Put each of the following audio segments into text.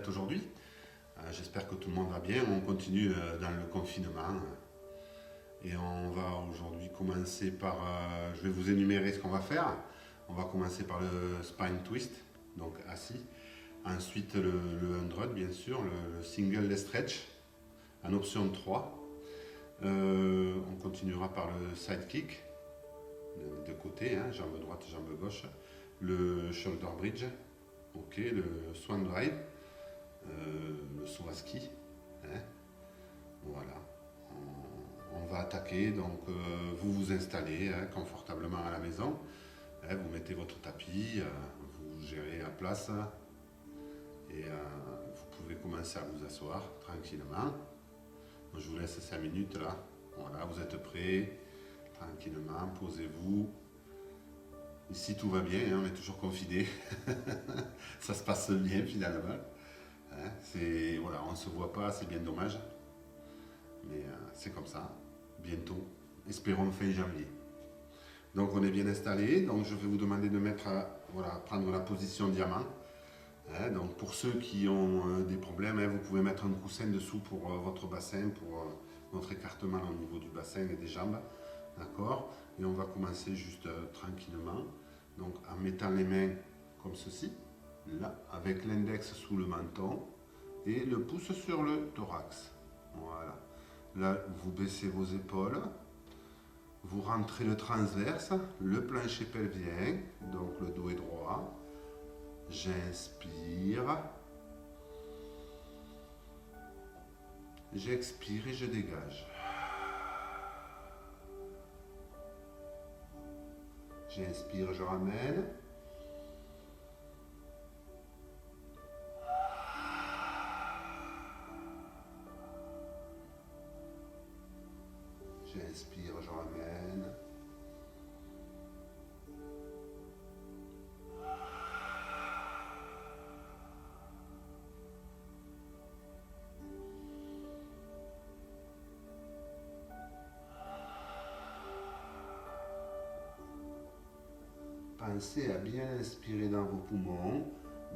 fête aujourd'hui. J'espère que tout le monde va bien. On continue dans le confinement. Et on va aujourd'hui commencer par... je vais vous énumérer ce qu'on va faire. On va commencer par le spine twist, donc assis. Ensuite le 100, bien sûr, le single leg stretch, en option 3. On continuera par le side kick, de côté, hein, jambe droite, jambe gauche. Le shoulder bridge, ok, le swan drive, le saut à ski. Hein, voilà. On va attaquer, donc vous vous installez confortablement à la maison. Vous mettez votre tapis, vous gérez à place et vous pouvez commencer à vous asseoir tranquillement. Je vous laisse 5 minutes là. Voilà, vous êtes prêts, tranquillement, posez-vous. Ici tout va bien, hein, on est toujours confinés. Ça se passe bien finalement. Hein, voilà, on ne se voit pas, c'est bien dommage. Mais c'est comme ça, bientôt, espérons fin janvier. Donc on est bien installé, donc je vais vous demander de mettre, prendre la position diamant. Hein, donc pour ceux qui ont des problèmes, hein, vous pouvez mettre un coussin dessous pour votre bassin, pour votre écartement au niveau du bassin et des jambes. D'accord? Et on va commencer juste tranquillement. Donc en mettant les mains comme ceci, là, avec l'index sous le menton et le pouce sur le thorax. Voilà. Là, vous baissez vos épaules. Vous rentrez le transverse, le plancher pelvien, donc le dos est droit. J'inspire. J'expire et je dégage. J'inspire, je ramène. J'inspire, je ramène. Pensez à bien inspirer dans vos poumons,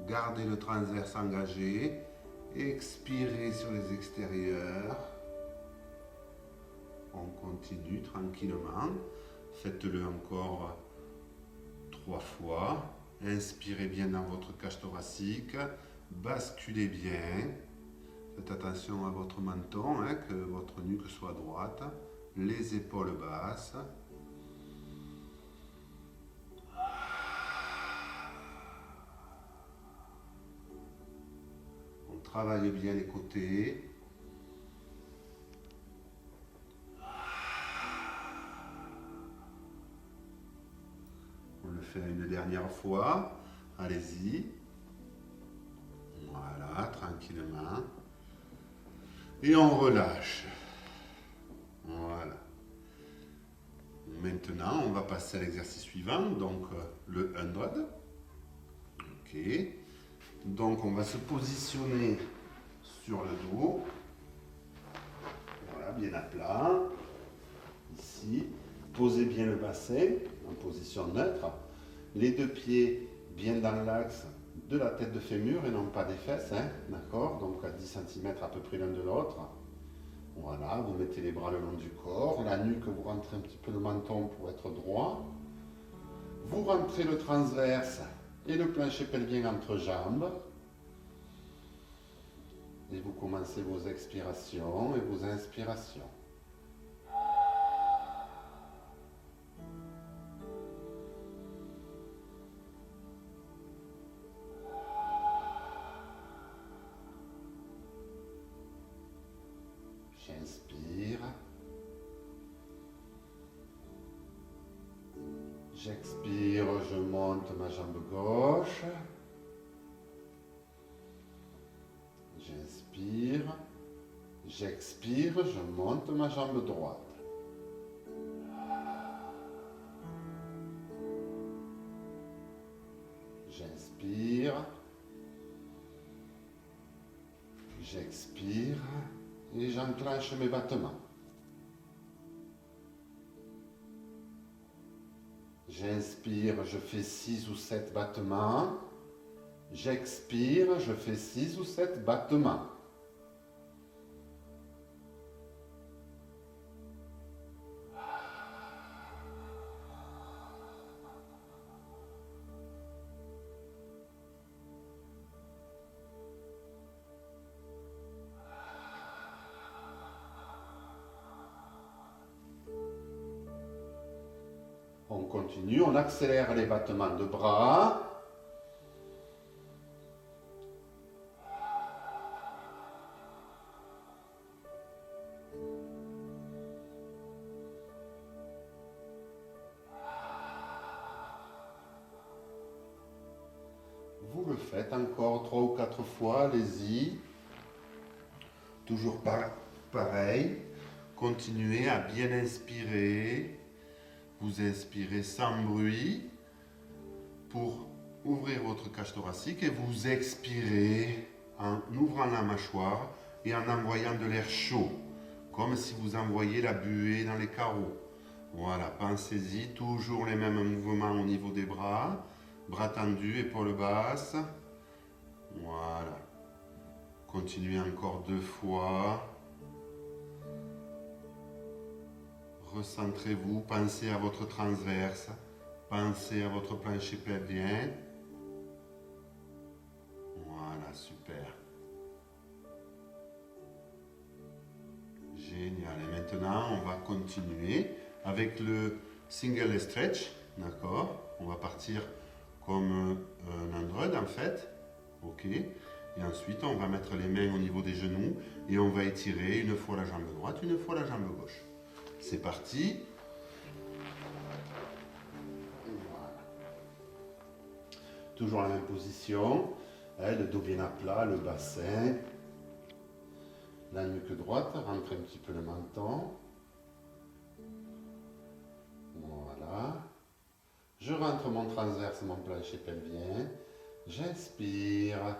gardez le transverse engagé, expirez sur les extérieurs. On continue tranquillement, faites-le encore 3 fois. Inspirez bien dans votre cage thoracique, basculez bien. Faites attention à votre menton, hein, que votre nuque soit droite, les épaules basses. On travaille bien les côtés. On le fait une dernière fois. Allez-y. Voilà, tranquillement. Et on relâche. Voilà. Maintenant, on va passer à l'exercice suivant, donc le 100. Ok. Donc, on va se positionner sur le dos. Voilà, bien à plat. Ici. Posez bien le bassin en position neutre. Les 2 pieds bien dans l'axe de la tête de fémur et non pas des fesses. Hein, d'accord? Donc à 10 cm à peu près l'un de l'autre. Voilà, vous mettez les bras le long du corps. La nuque, vous rentrez un petit peu le menton pour être droit. Vous rentrez le transverse et le plancher pelvien entre jambes. Et vous commencez vos expirations et vos inspirations. J'inspire. J'expire, je monte ma jambe gauche. J'inspire. J'expire, je monte ma jambe droite. J'inspire. J'expire et j'enclenche mes battements. J'inspire, je fais 6 ou 7 battements. J'expire, je fais 6 ou 7 battements. On continue, on accélère les battements de bras. Vous le faites encore 3 ou 4 fois, allez-y. Toujours pareil. Continuez à bien inspirer. Vous inspirez sans bruit pour ouvrir votre cage thoracique et vous expirez en ouvrant la mâchoire et en envoyant de l'air chaud, comme si vous envoyiez la buée dans les carreaux. Voilà, pensez-y, toujours les mêmes mouvements au niveau des bras, bras tendus, épaules basses. Voilà. Continuez encore 2 fois. Recentrez-vous, pensez à votre transverse, pensez à votre plancher pelvien. Voilà, super. Génial. Et maintenant, on va continuer avec le single stretch. D'accord? On va partir comme un android en fait. Ok. Et ensuite, on va mettre les mains au niveau des genoux et on va étirer une fois la jambe droite, une fois la jambe gauche. C'est parti. Voilà. Toujours la même position. Le dos bien à plat, le bassin. La nuque droite, rentre un petit peu le menton. Voilà. Je rentre mon transverse, mon plancher pelvien. J'inspire.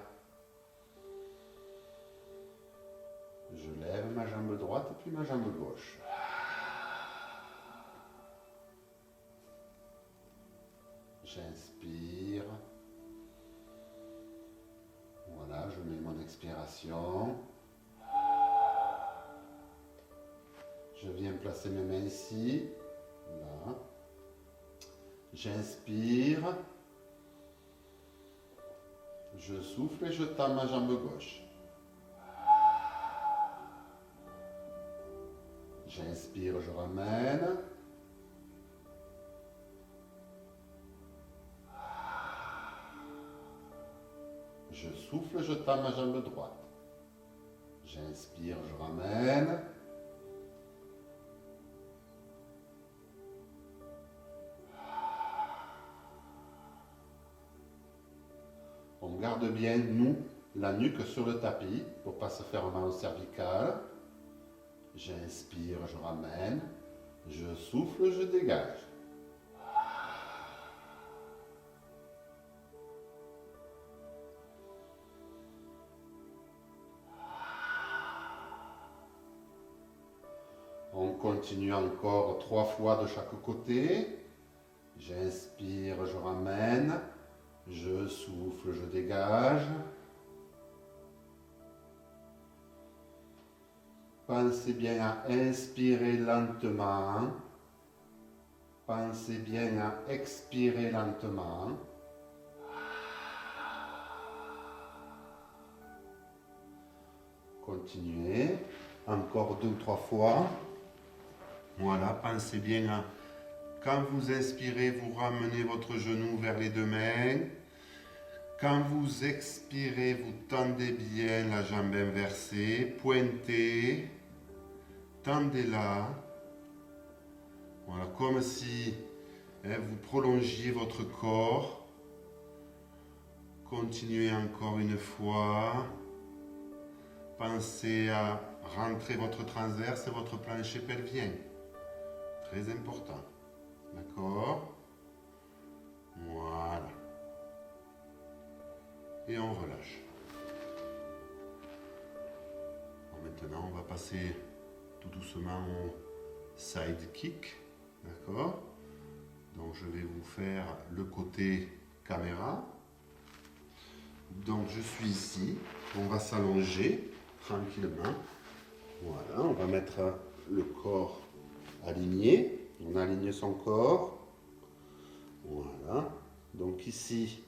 Je lève ma jambe droite puis ma jambe gauche. J'inspire. Voilà, je mets mon expiration. Je viens placer mes mains ici. Là. J'inspire. Je souffle et je tends ma jambe gauche. J'inspire, je ramène. Je souffle, je tends ma jambe droite. J'inspire, je ramène. On garde bien, nous, la nuque sur le tapis pour ne pas se faire mal au cervical. J'inspire, je ramène. Je souffle, je dégage. On continue encore 3 fois de chaque côté. J'inspire, je ramène. Je souffle, je dégage. Pensez bien à inspirer lentement. Pensez bien à expirer lentement. Continuez. Encore 2 ou 3 fois. Voilà, pensez bien à... Quand vous inspirez, vous ramenez votre genou vers les 2 mains. Quand vous expirez, vous tendez bien la jambe inversée. Pointez. Tendez-la. Voilà, comme si vous prolongiez votre corps. Continuez encore une fois. Pensez à rentrer votre transverse et votre plancher pelvien. Très important. D'accord? Voilà. Et on relâche. Bon, maintenant, on va passer tout doucement au side kick. D'accord? Donc, je vais vous faire le côté caméra. Donc je suis ici, on va s'allonger tranquillement. Voilà, on va mettre le corps aligné. On aligne son corps. Voilà. Donc ici,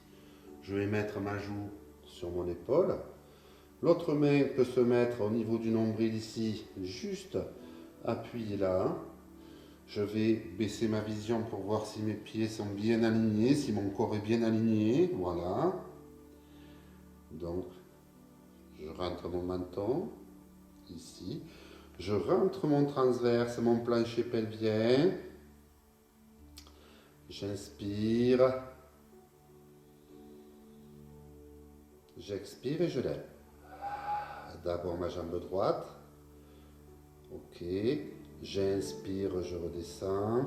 je vais mettre ma joue sur mon épaule. L'autre main peut se mettre au niveau du nombril ici, juste appuyé là. Je vais baisser ma vision pour voir si mes pieds sont bien alignés, si mon corps est bien aligné. Voilà. Donc, je rentre mon menton ici. Je rentre mon transverse, mon plancher pelvien. J'inspire. J'expire et je lève. D'abord ma jambe droite. Ok. J'inspire, je redescends.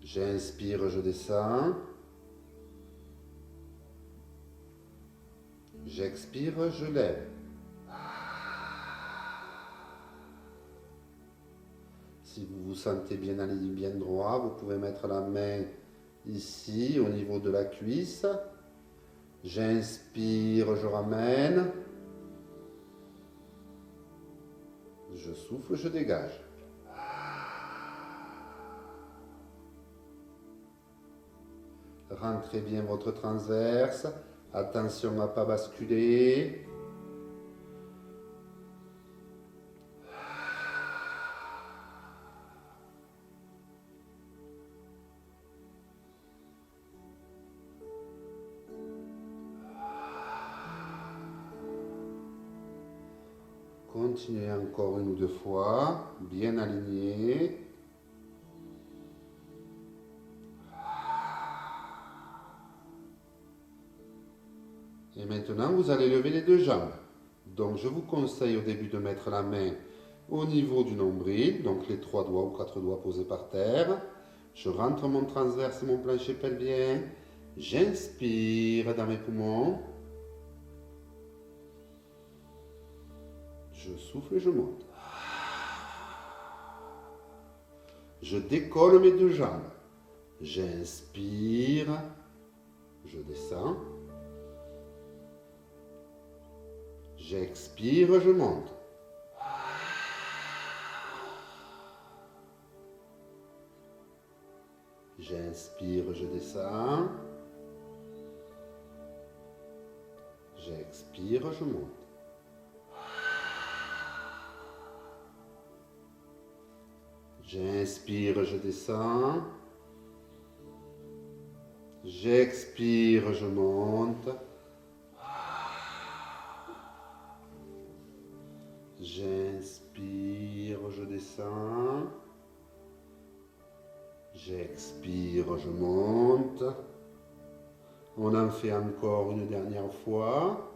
J'inspire, je descends. J'expire, je lève. Si vous vous sentez bien aligné, bien droit, vous pouvez mettre la main ici, au niveau de la cuisse. J'inspire, je ramène. Je souffle, je dégage. Rentrez bien votre transverse. Attention à ne pas basculer. Continuez encore une ou deux fois, bien aligné. Et maintenant, vous allez lever les deux jambes. Donc, je vous conseille au début de mettre la main au niveau du nombril, donc les 3 doigts ou 4 doigts posés par terre. Je rentre mon transverse et mon plancher pelvien. J'inspire dans mes poumons. Je souffle et je monte. Je décolle mes deux jambes. J'inspire. Je descends. J'expire, je monte. J'inspire, je descends. J'expire, je monte. J'inspire, je descends. J'expire, je monte. J'inspire, je descends. J'expire, je monte. On en fait encore une dernière fois.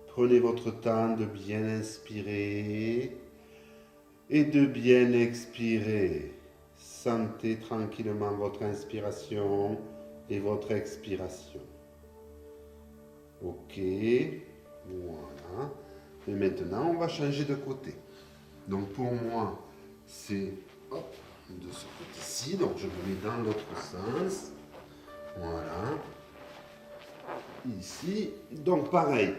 Prenez votre temps de bien inspirer et de bien expirer. Sentez tranquillement votre inspiration et votre expiration. Ok, voilà. Et maintenant, on va changer de côté. Donc pour moi, c'est de ce côté-ci. Donc je me mets dans l'autre sens. Voilà. Ici. Donc pareil.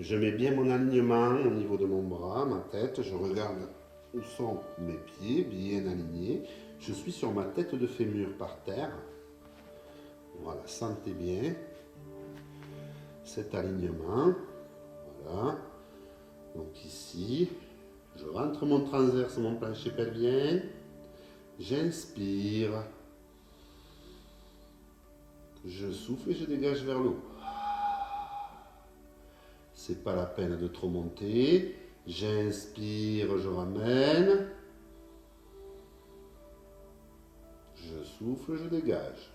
Je mets bien mon alignement au niveau de mon bras, ma tête. Je regarde où sont mes pieds, bien alignés. Je suis sur ma tête de fémur par terre. Voilà, sentez bien cet alignement. Voilà. Donc ici, je rentre mon transverse, mon plancher pelvien. J'inspire. Je souffle et je dégage vers le haut. C'est pas la peine de trop monter. J'inspire, je ramène. Je souffle, je dégage.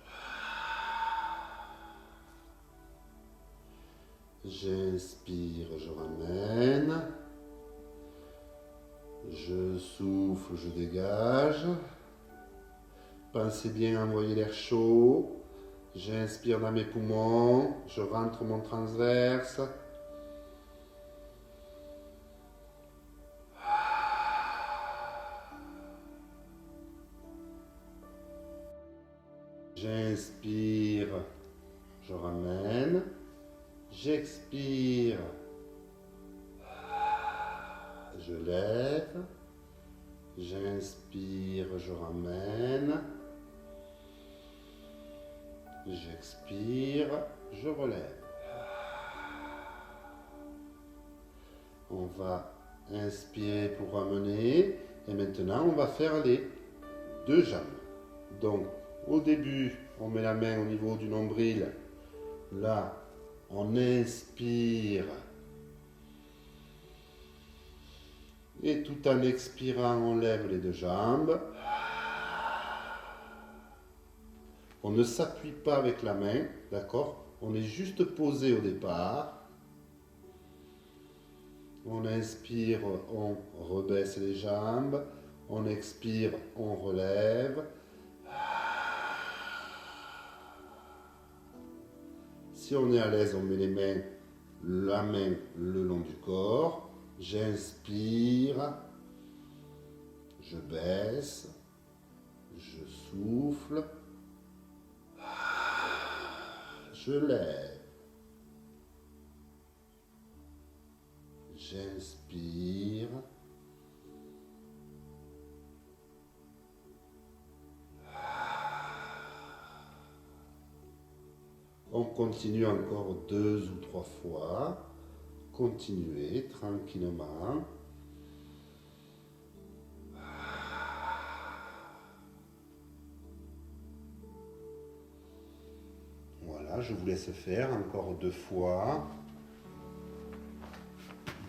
J'inspire, je ramène. Je souffle, je dégage. Pensez bien à envoyer l'air chaud. J'inspire dans mes poumons. Je rentre mon transverse. J'inspire, je ramène. J'expire, je lève. J'inspire, je ramène. J'expire, je relève. On va inspirer pour ramener. Et maintenant, on va faire les deux jambes. Donc, au début, on met la main au niveau du nombril. Là, on inspire. Et tout en expirant, on lève les deux jambes. On ne s'appuie pas avec la main, d'accord? On est juste posé au départ. On inspire, on rebaisse les jambes. On expire, on relève. Si on est à l'aise, on met la main le long du corps. J'inspire, je baisse, je souffle, je lève. J'inspire. On continue encore 2 ou 3 fois. Continuez tranquillement. Voilà, je vous laisse faire encore 2 fois.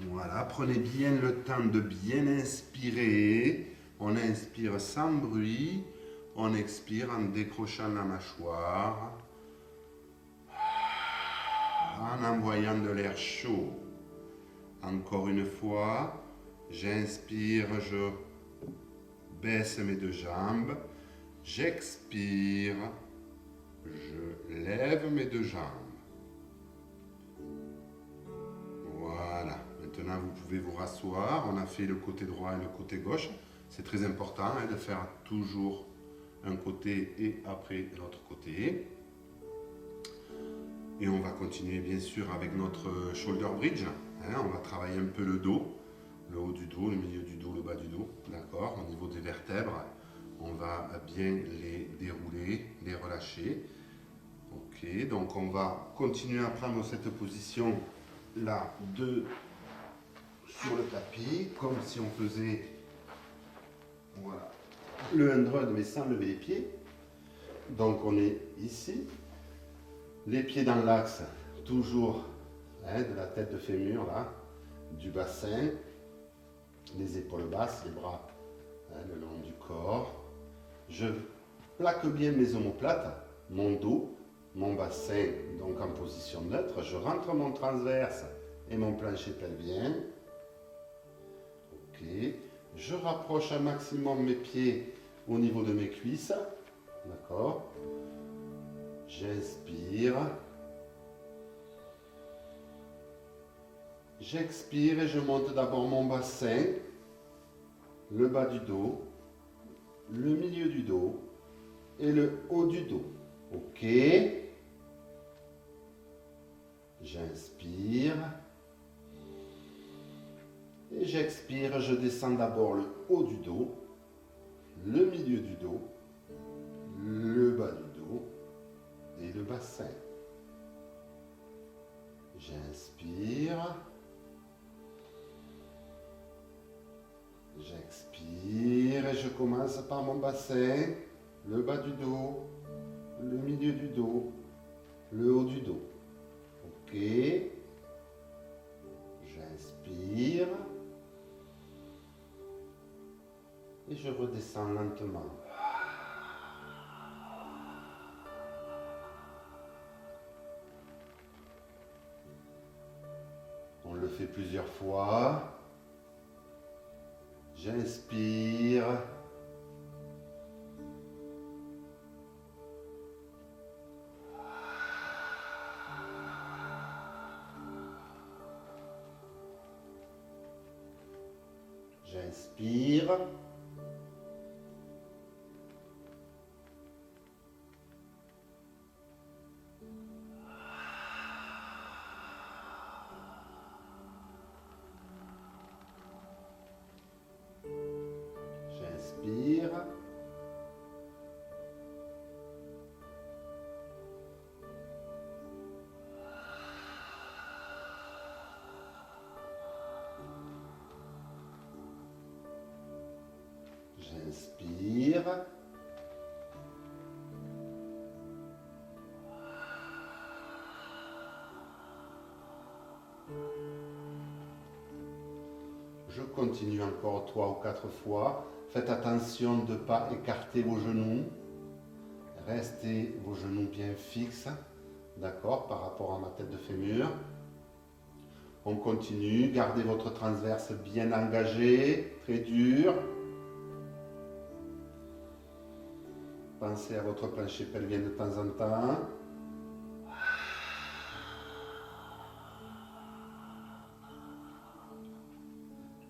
Voilà, prenez bien le temps de bien inspirer. On inspire sans bruit. On expire en décrochant la mâchoire. En envoyant de l'air chaud. Encore une fois, j'inspire, je baisse mes deux jambes. J'expire, je lève mes deux jambes. Voilà, maintenant vous pouvez vous rasseoir. On a fait le côté droit et le côté gauche. C'est très important de faire toujours un côté et après l'autre côté. Et on va continuer bien sûr avec notre shoulder bridge. On va travailler un peu le dos, le haut du dos, le milieu du dos, le bas du dos. D'accord? Au niveau des vertèbres, on va bien les dérouler, les relâcher. Ok, donc on va continuer à prendre cette position là sur le tapis, comme si on faisait voilà, le 100 mais sans lever les pieds. Donc on est ici. Les pieds dans l'axe, toujours de la tête de fémur, là, du bassin, les épaules basses, les bras le long du corps. Je plaque bien mes omoplates, mon dos, mon bassin, donc en position neutre. Je rentre mon transverse et mon plancher pelvien. Ok. Je rapproche un maximum mes pieds au niveau de mes cuisses. D'accord. J'inspire. J'expire et je monte d'abord mon bassin, le bas du dos, le milieu du dos et le haut du dos. Ok. J'inspire. Et j'expire, je descends d'abord le haut du dos, le milieu du dos, le bas du dos et le bassin. J'inspire. J'expire et je commence par mon bassin, le bas du dos, le milieu du dos, le haut du dos. Ok. J'inspire. Et je redescends lentement. On le fait plusieurs fois. J'inspire. J'inspire. j'inspire. Je continue encore 3 ou 4 fois. Faites attention de ne pas écarter vos genoux. Restez vos genoux bien fixes, d'accord, par rapport à ma tête de fémur. On continue, gardez votre transverse bien engagé, très dur. Pensez à votre plancher pelvien de temps en temps.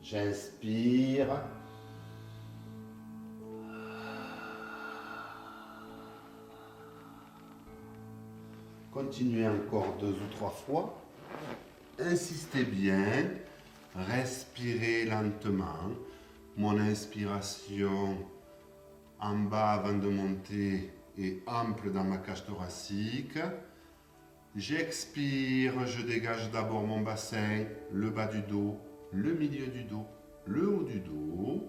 J'inspire. Continuez encore 2 ou 3 fois. Insistez bien. Respirez lentement. Mon inspiration en bas avant de monter est ample dans ma cage thoracique. J'expire, je dégage d'abord mon bassin, le bas du dos, le milieu du dos, le haut du dos.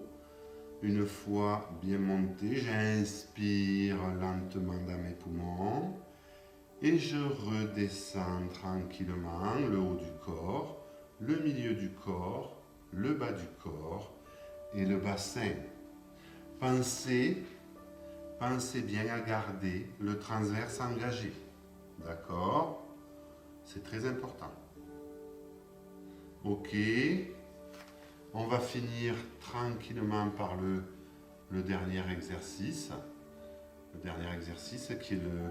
Une fois bien monté, j'inspire lentement dans mes poumons et je redescends tranquillement le haut du corps, le milieu du corps, le bas du corps et le bassin. Pensez bien à garder le transverse engagé. D'accord? C'est très important. Ok. On va finir tranquillement par le dernier exercice. Le dernier exercice qui est le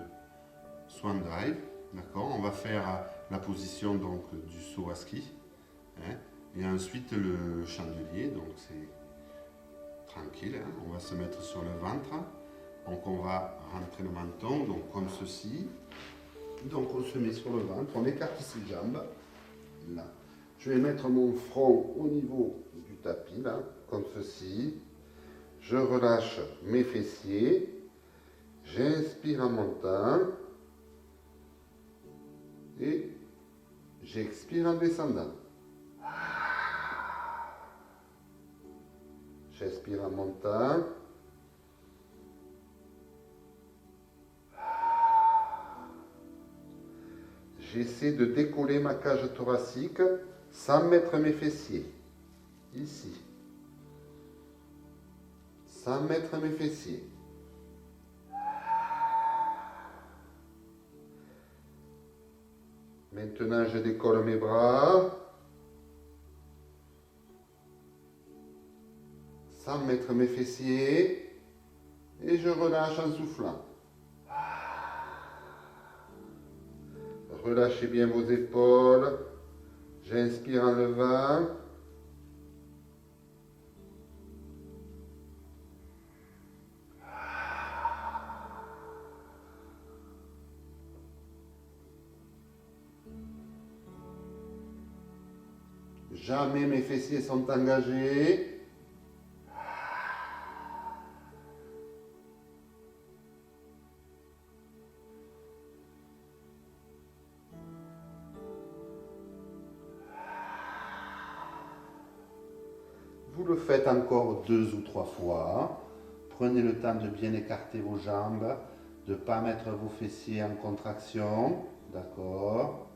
Swan Dive. D'accord? On va faire la position donc, du saut à ski. Hein, et ensuite le chandelier. Donc c'est tranquille. Hein, on va se mettre sur le ventre. Donc on va rentrer le menton, donc comme ceci. Donc on se met sur le ventre, on écarte ses jambes. Là. Je vais mettre mon front au niveau du tapis, là, comme ceci. Je relâche mes fessiers. J'inspire en montant. Et j'expire en descendant. J'inspire en montant. J'essaie de décoller ma cage thoracique sans mettre mes fessiers. Ici. Sans mettre mes fessiers. Maintenant, je décolle mes bras. Sans mettre mes fessiers. Et je relâche en soufflant. Relâchez bien vos épaules. J'inspire en levant. Jamais mes fessiers sont engagés. Vous le faites encore 2 ou 3 fois. Prenez le temps de bien écarter vos jambes, de ne pas mettre vos fessiers en contraction. D'accord?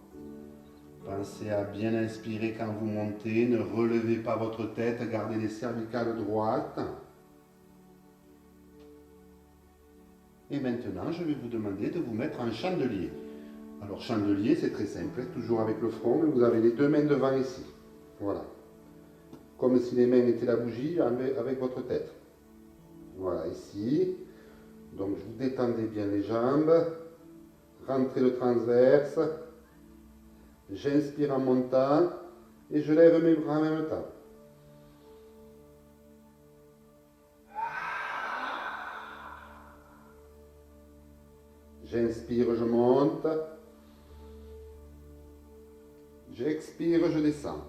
Pensez à bien inspirer quand vous montez. Ne relevez pas votre tête. Gardez les cervicales droites. Et maintenant, je vais vous demander de vous mettre en chandelier. Alors, chandelier, c'est très simple. Toujours avec le front. Vous avez les 2 mains devant ici. Voilà. Comme si les mains étaient la bougie avec votre tête. Voilà, ici. Donc, vous détendez bien les jambes. Rentrez le transverse. J'inspire en montant. Et je lève mes bras en même temps. J'inspire, je monte. J'expire, je descends.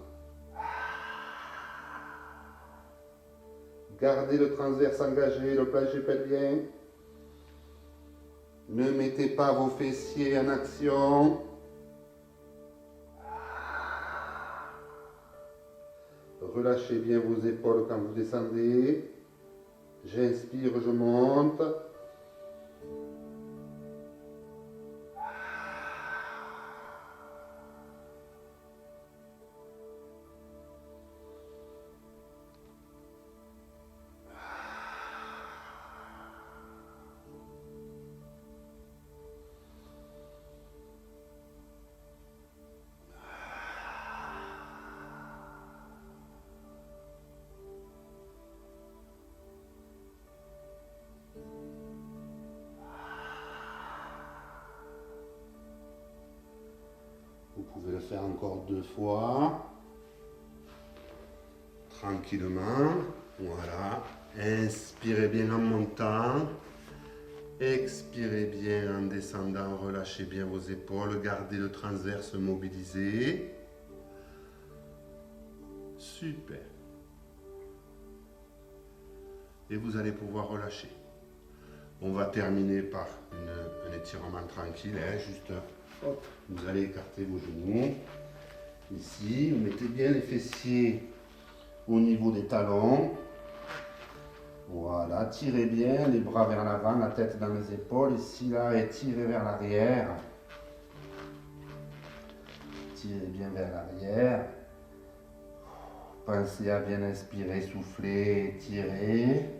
Gardez le transverse engagé, le plancher pelvien. Ne mettez pas vos fessiers en action. Relâchez bien vos épaules quand vous descendez. J'inspire, je monte. Vous pouvez le faire encore 2 fois. Tranquillement. Voilà. Inspirez bien en montant. Expirez bien en descendant. Relâchez bien vos épaules. Gardez le transverse mobilisé. Super. Et vous allez pouvoir relâcher. On va terminer par un étirement tranquille, hein, juste. Hop, vous allez écarter vos genoux. Ici, vous mettez bien les fessiers au niveau des talons. Voilà, tirez bien les bras vers l'avant, la tête dans les épaules. Ici, là, étirez vers l'arrière. Tirez bien vers l'arrière. Pensez à bien inspirer, souffler, étirer.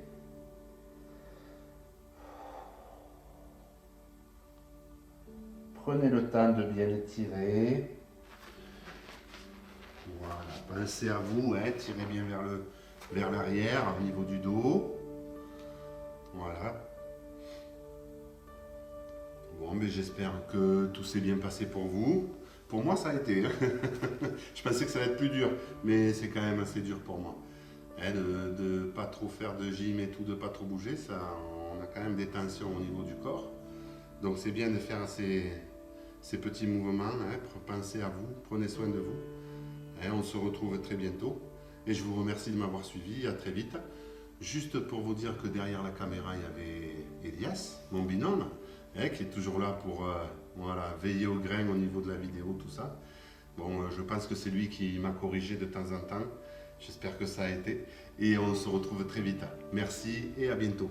Prenez le temps de bien étirer. Voilà, pensez à vous, hein, tirez bien vers l'arrière au niveau du dos. Voilà. Bon, mais j'espère que tout s'est bien passé pour vous. Pour moi, ça a été. Je pensais que ça allait être plus dur, mais c'est quand même assez dur pour moi. Hein, de ne pas trop faire de gym et tout, de ne pas trop bouger, ça, on a quand même des tensions au niveau du corps. Donc c'est bien de faire ces petits mouvements, hein, pensez à vous, prenez soin de vous. Hein, on se retrouve très bientôt et je vous remercie de m'avoir suivi, à très vite. Juste pour vous dire que derrière la caméra, il y avait Elias, mon binôme, hein, qui est toujours là pour voilà, veiller au grain au niveau de la vidéo, tout ça. Bon, je pense que c'est lui qui m'a corrigé de temps en temps. J'espère que ça a été. Et on se retrouve très vite. Merci et à bientôt.